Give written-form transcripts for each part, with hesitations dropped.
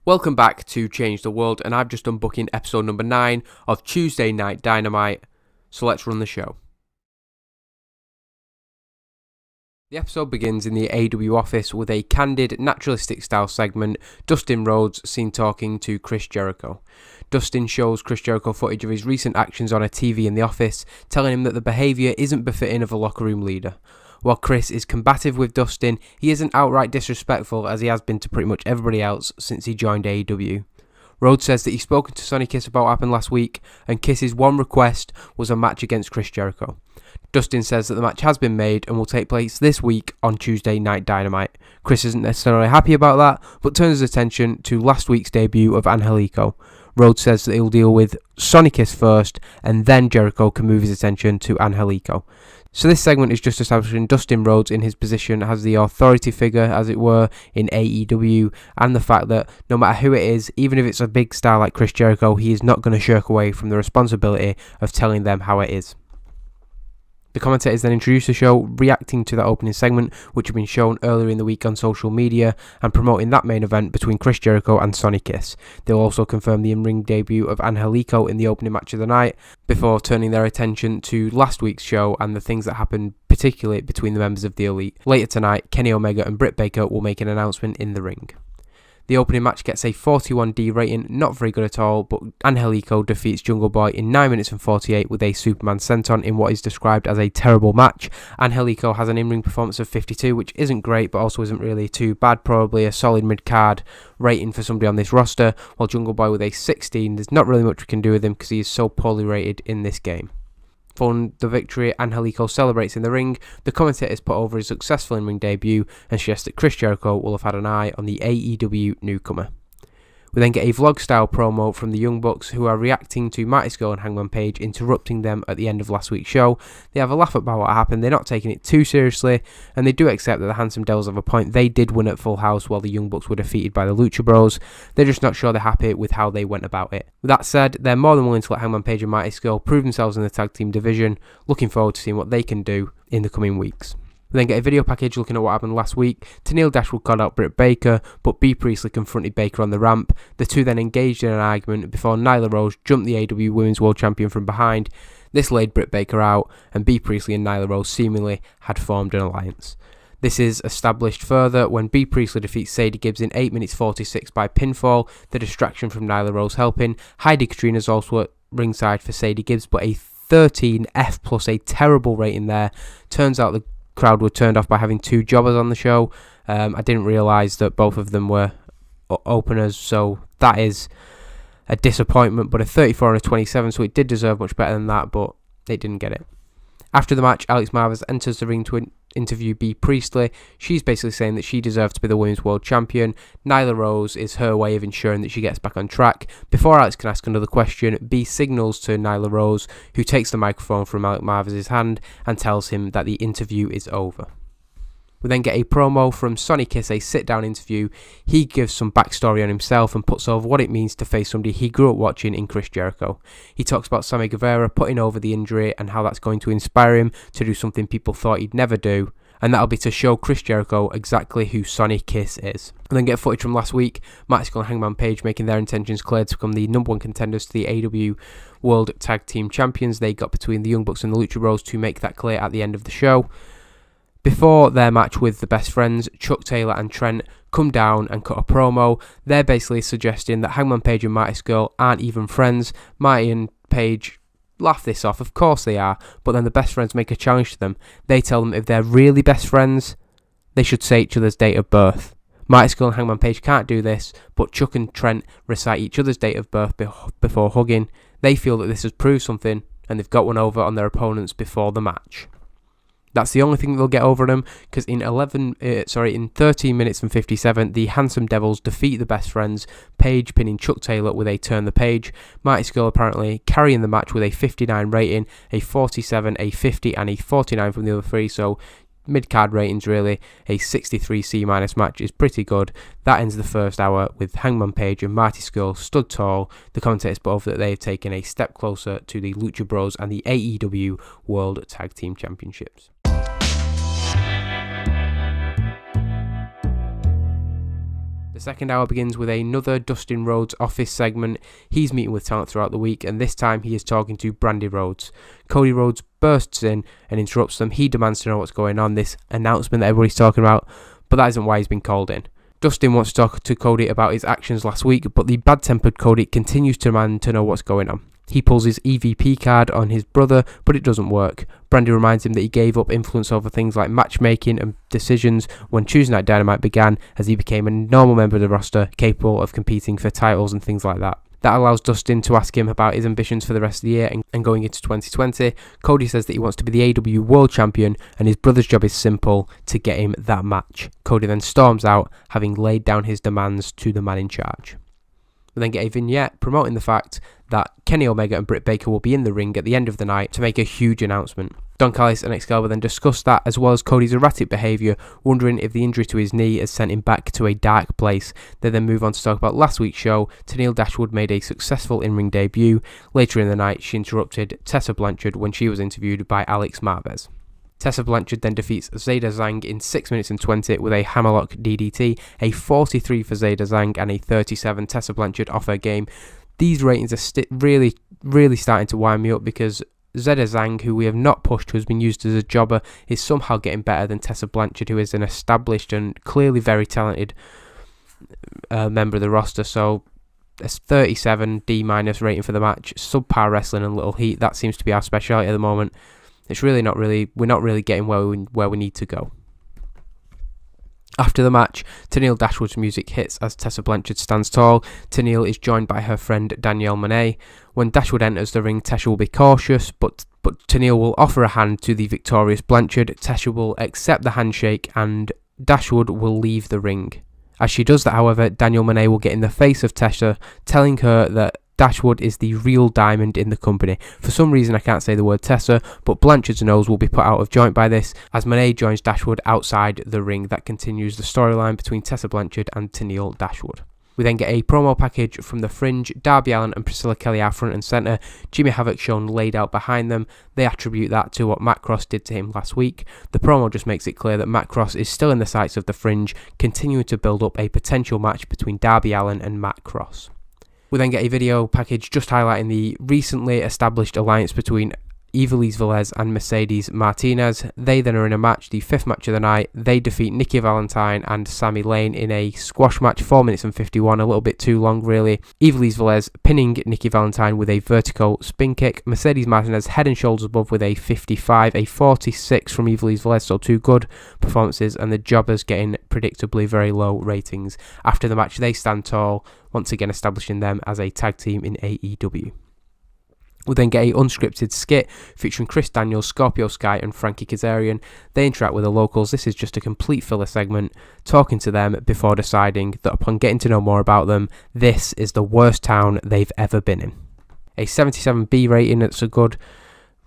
Welcome back to Change the World, and I've just done booking episode number 9 of Tuesday Night Dynamite, so let's run the show. The episode begins in the AEW office with a candid, naturalistic style segment, Dustin Rhodes seen talking to Chris Jericho. Dustin shows Chris Jericho footage of his recent actions on a TV in the office, telling him that the behaviour isn't befitting of a locker room leader. While Chris is combative with Dustin, he isn't outright disrespectful as he has been to pretty much everybody else since he joined AEW. Rhodes says that he's spoken to Sonny Kiss about what happened last week, and Kiss's one request was a match against Chris Jericho. Dustin says that the match has been made and will take place this week on Tuesday Night Dynamite. Chris isn't necessarily happy about that, but turns his attention to last week's debut of Angelico. Rhodes says that he'll deal with Sonny Kiss first, and then Jericho can move his attention to Angelico. So this segment is just establishing Dustin Rhodes in his position as the authority figure, as it were, in AEW, and the fact that no matter who it is, even if it's a big star like Chris Jericho, he is not going to shirk away from the responsibility of telling them how it is. The commentators then introduce the show, reacting to that opening segment, which had been shown earlier in the week on social media, and promoting that main event between Chris Jericho and Sonny Kiss. They'll also confirm the in-ring debut of Angelico in the opening match of the night, before turning their attention to last week's show and the things that happened particularly between the members of the Elite. Later tonight, Kenny Omega and Britt Baker will make an announcement in the ring. The opening match gets a 41D rating, not very good at all, but Angelico defeats Jungle Boy in 9 minutes and 48 with a Superman senton in what is described as a terrible match. Angelico has an in-ring performance of 52, which isn't great, but also isn't really too bad, probably a solid mid-card rating for somebody on this roster, while Jungle Boy with a 16, there's not really much we can do with him because he is so poorly rated in this game. Following the victory, Angelico celebrates in the ring. The commentators put over his successful in-ring debut and suggest that Chris Jericho will have had an eye on the AEW newcomer. We then get a vlog-style promo from the Young Bucks, who are reacting to Marty Scurll and Hangman Page interrupting them at the end of last week's show. They have a laugh about what happened, they're not taking it too seriously, and they do accept that the Handsome Devils have a point. They did win at Full House while the Young Bucks were defeated by the Lucha Bros. They're just not sure they're happy with how they went about it. With that said, they're more than willing to let Hangman Page and Marty Scurll prove themselves in the tag team division, looking forward to seeing what they can do in the coming weeks. We then get a video package looking at what happened last week. Tenille Dashwood called out Britt Baker, but B. Priestley confronted Baker on the ramp. The two then engaged in an argument before Nyla Rose jumped the AEW Women's World Champion from behind. This laid Britt Baker out, and B. Priestley and Nyla Rose seemingly had formed an alliance. This is established further when B. Priestley defeats Sadie Gibbs in 8 minutes 46 by pinfall, the distraction from Nyla Rose helping. Heidi Katrina's also at ringside for Sadie Gibbs, but a 13F plus a terrible rating there. Turns out the crowd were turned off by having two jobbers on the show. I didn't realise that both of them were openers, so that is a disappointment, but a 34 and a 27, so it did deserve much better than that, but it didn't get it. After the match, Alex Marvez enters the ring to interview B. Priestley. She's basically saying that she deserves to be the Women's World Champion. Nyla Rose is her way of ensuring that she gets back on track. Before Alex can ask another question, B signals to Nyla Rose, who takes the microphone from Alex Marvez's hand and tells him that the interview is over. We then get a promo from Sonny Kiss, a sit-down interview. He gives some backstory on himself and puts over what it means to face somebody he grew up watching in Chris Jericho. He talks about Sammy Guevara putting over the injury and how that's going to inspire him to do something people thought he'd never do, and that'll be to show Chris Jericho exactly who Sonny Kiss is. And then get footage from last week, Marty Scurll and Hangman Page making their intentions clear to become the number one contenders to the AEW World Tag Team Champions. They got between the Young Bucks and the Lucha Bros to make that clear at the end of the show. Before their match with the Best Friends, Chuck Taylor and Trent come down and cut a promo. They're basically suggesting that Hangman Page and Marty Scurll aren't even friends. Marty and Page laugh this off, of course they are, but then the Best Friends make a challenge to them. They tell them if they're really best friends, they should say each other's date of birth. Marty Scurll and Hangman Page can't do this, but Chuck and Trent recite each other's date of birth before hugging. They feel that this has proved something, and they've got one over on their opponents before the match. That's the only thing they'll get over them, because in 13 minutes and 57, the Handsome Devils defeat the Best Friends, Page pinning Chuck Taylor with a turn the page. Marty Scurll apparently carrying the match with a 59 rating, a 47, a 50 and a 49 from the other three, so mid-card ratings really. A 63 C- match is pretty good. That ends the first hour with Hangman Page and Marty Scurll stood tall. The commentators put over that they have taken a step closer to the Lucha Bros and the AEW World Tag Team Championships. The second hour begins with another Dustin Rhodes office segment. He's meeting with talent throughout the week, and this time he is talking to Brandy Rhodes. Cody Rhodes bursts in and interrupts them. He demands to know what's going on, this announcement that everybody's talking about, but that isn't why he's been called in. Dustin wants to talk to Cody about his actions last week, but the bad-tempered Cody continues to demand to know what's going on. He pulls his EVP card on his brother, but it doesn't work. Brandy reminds him that he gave up influence over things like matchmaking and decisions when choosing Night Dynamite began, as he became a normal member of the roster, capable of competing for titles and things like that. That allows Dustin to ask him about his ambitions for the rest of the year and going into 2020. Cody says that he wants to be the AEW World Champion, and his brother's job is simple: to get him that match. Cody then storms out, having laid down his demands to the man in charge. We then get a vignette promoting the fact that Kenny Omega and Britt Baker will be in the ring at the end of the night to make a huge announcement. Don Callis and Excalibur then discuss that, as well as Cody's erratic behaviour, wondering if the injury to his knee has sent him back to a dark place. They then move on to talk about last week's show. Tenille Dashwood made a successful in-ring debut. Later in the night, she interrupted Tessa Blanchard when she was interviewed by Alex Marvez. Tessa Blanchard then defeats Zayda Zhang in 6 minutes and 20 with a hammerlock DDT, a 43 for Zayda Zhang and a 37 Tessa Blanchard off her game. These ratings are really starting to wind me up, because Zayda Zhang, who we have not pushed, who has been used as a jobber, is somehow getting better than Tessa Blanchard, who is an established and clearly very talented member of the roster. So a 37 D- rating for the match, subpar wrestling and little heat. That seems to be our speciality at the moment. We're not really getting where we need to go. After the match, Tenille Dashwood's music hits as Tessa Blanchard stands tall. Tenille is joined by her friend Danielle Monet. When Dashwood enters the ring, Tessa will be cautious, but Tenille will offer a hand to the victorious Blanchard. Tessa will accept the handshake and Dashwood will leave the ring. As she does that, however, Danielle Monet will get in the face of Tessa, telling her that Dashwood is the real diamond in the company. For some reason I can't say the word Tessa, but Blanchard's nose will be put out of joint by this, as Monet joins Dashwood outside the ring. That continues the storyline between Tessa Blanchard and Tenille Dashwood. We then get a promo package from The Fringe. Darby Allin and Priscilla Kelly are front and centre. Jimmy Havoc shown laid out behind them. They attribute that to what Matt Cross did to him last week. The promo just makes it clear that Matt Cross is still in the sights of The Fringe, continuing to build up a potential match between Darby Allin and Matt Cross. We then get a video package just highlighting the recently established alliance between Ivelisse Vélez and Mercedes Martinez. They then are in a match, the 5th match of the night. They defeat Nikki Valentine and Sami Lane in a squash match, 4 minutes and 51, a little bit too long really. Ivelisse Vélez pinning Nikki Valentine with a vertical spin kick. Mercedes Martinez head and shoulders above with a 55, a 46 from Ivelisse Vélez, so 2 good performances, and the jobbers getting predictably very low ratings. After the match, they stand tall, once again establishing them as a tag team in AEW. We'll then get a unscripted skit featuring Chris Daniels, Scorpio Sky and Frankie Kazarian. They interact with the locals. This is just a complete filler segment, talking to them before deciding that upon getting to know more about them, this is the worst town they've ever been in. A 77B rating, that's a good.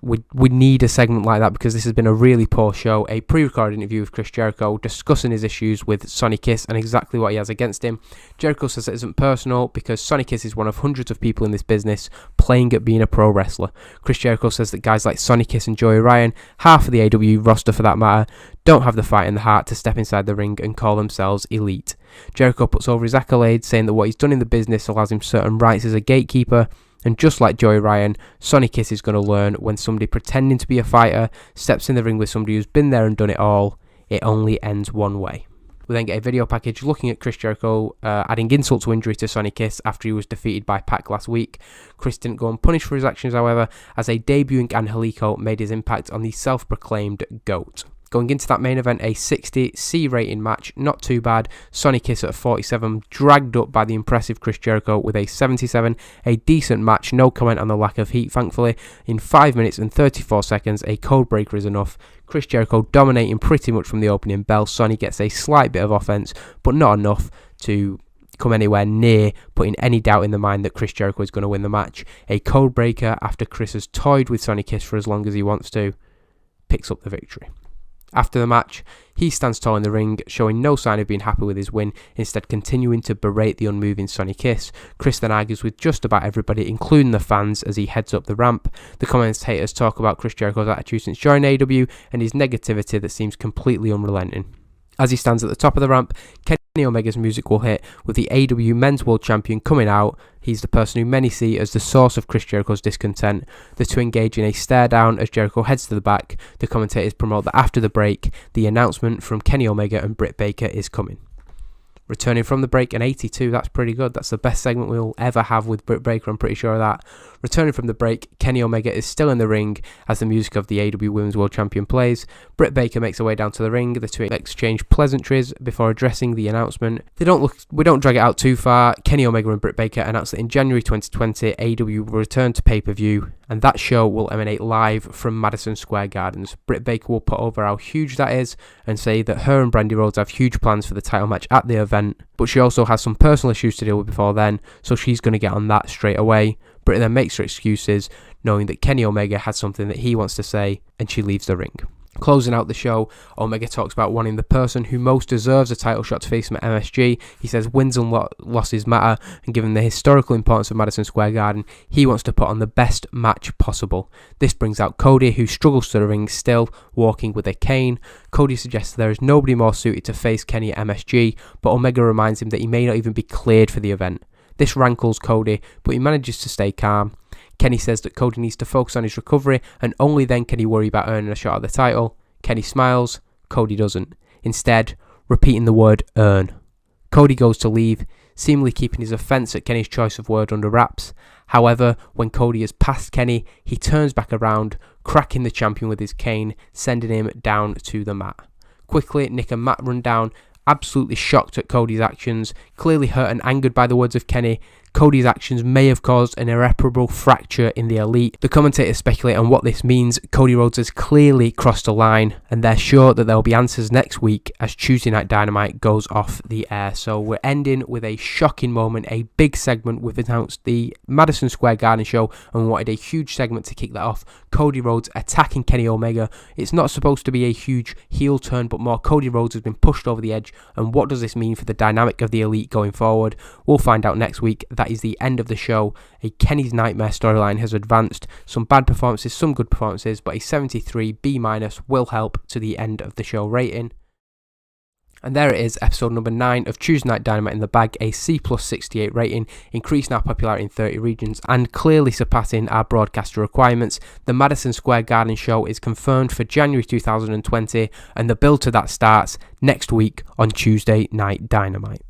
We need a segment like that, because this has been a really poor show. A pre-recorded interview with Chris Jericho discussing his issues with Sonny Kiss and exactly what he has against him. Jericho says it isn't personal, because Sonny Kiss is one of hundreds of people in this business playing at being a pro wrestler. Chris Jericho says that guys like Sonny Kiss and Joey Ryan, half of the AEW roster for that matter, don't have the fight in the heart to step inside the ring and call themselves elite. Jericho puts over his accolades, saying that what he's done in the business allows him certain rights as a gatekeeper. And just like Joey Ryan, Sonny Kiss is going to learn when somebody pretending to be a fighter steps in the ring with somebody who's been there and done it all, it only ends one way. We then get a video package looking at Chris Jericho adding insult to injury to Sonny Kiss after he was defeated by Pac last week. Chris didn't go unpunished for his actions, however, as a debuting Angelico made his impact on the self-proclaimed GOAT. Going into that main event, a 60 C rating match, not too bad. Sonny Kiss at a 47, dragged up by the impressive Chris Jericho with a 77. A decent match, no comment on the lack of heat, thankfully. In 5 minutes and 34 seconds, a code breaker is enough. Chris Jericho dominating pretty much from the opening bell. Sonny gets a slight bit of offense, but not enough to come anywhere near putting any doubt in the mind that Chris Jericho is going to win the match. A code breaker after Chris has toyed with Sonny Kiss for as long as he wants to, picks up the victory. After the match, he stands tall in the ring, showing no sign of being happy with his win, instead continuing to berate the unmoving Sonny Kiss. Chris then argues with just about everybody, including the fans, as he heads up the ramp. The commentators talk about Chris Jericho's attitude since joining AEW and his negativity that seems completely unrelenting. As he stands at the top of the ramp, Kenny Kenny Omega's music will hit with the AEW Men's World Champion coming out. He's the person who many see as the source of Chris Jericho's discontent. The two engage in a stare down as Jericho heads to the back. The commentators promote that after the break, the announcement from Kenny Omega and Britt Baker is coming. Returning from the break, an 82, that's pretty good. That's the best segment we'll ever have with Britt Baker, I'm pretty sure of that. Returning from the break, Kenny Omega is still in the ring as the music of the AEW Women's World Champion plays. Britt Baker makes her way down to the ring. The two exchange pleasantries before addressing the announcement. We don't drag it out too far. Kenny Omega and Britt Baker announced that in January 2020, AEW will return to pay-per-view, and that show will emanate live from Madison Square Gardens. Britt Baker will put over how huge that is and say that her and Brandy Rhodes have huge plans for the title match at the event, but she also has some personal issues to deal with before then, so she's going to get on that straight away. Britt then makes her excuses, knowing that Kenny Omega has something that he wants to say, and she leaves the ring. Closing out the show, Omega talks about wanting the person who most deserves a title shot to face him at MSG. He says wins and losses matter, and given the historical importance of Madison Square Garden, he wants to put on the best match possible. This brings out Cody, who struggles to the ring still, walking with a cane. Cody suggests there is nobody more suited to face Kenny at MSG, but Omega reminds him that he may not even be cleared for the event. This rankles Cody, but he manages to stay calm. Kenny says that Cody needs to focus on his recovery, and only then can he worry about earning a shot at the title. Kenny smiles, Cody doesn't, instead repeating the word earn. Cody goes to leave, seemingly keeping his offence at Kenny's choice of word under wraps. However, when Cody has passed Kenny, he turns back around, cracking the champion with his cane, sending him down to the mat. Quickly, Nick and Matt run down, absolutely shocked at Cody's actions, clearly hurt and angered by the words of Kenny. Cody's actions may have caused an irreparable fracture in the Elite. The commentators speculate on what this means. Cody Rhodes has clearly crossed a line, and they're sure that there will be answers next week as Tuesday Night Dynamite goes off the air. So we're ending with a shocking moment, a big segment. We've announced the Madison Square Garden show and we wanted a huge segment to kick that off. Cody Rhodes attacking Kenny Omega. It's not supposed to be a huge heel turn, but more Cody Rhodes has been pushed over the edge. And what does this mean for the dynamic of the Elite going forward? We'll find out next week. That is the end of the show. A Kenny's Nightmare storyline has advanced. Some bad performances, some good performances, but a 73 B- will help to the end of the show rating. And there it is, episode number 9 of Tuesday Night Dynamite in the bag, a C+ 68 rating, increasing our popularity in 30 regions and clearly surpassing our broadcaster requirements. The Madison Square Garden show is confirmed for January 2020, and the build to that starts next week on Tuesday Night Dynamite.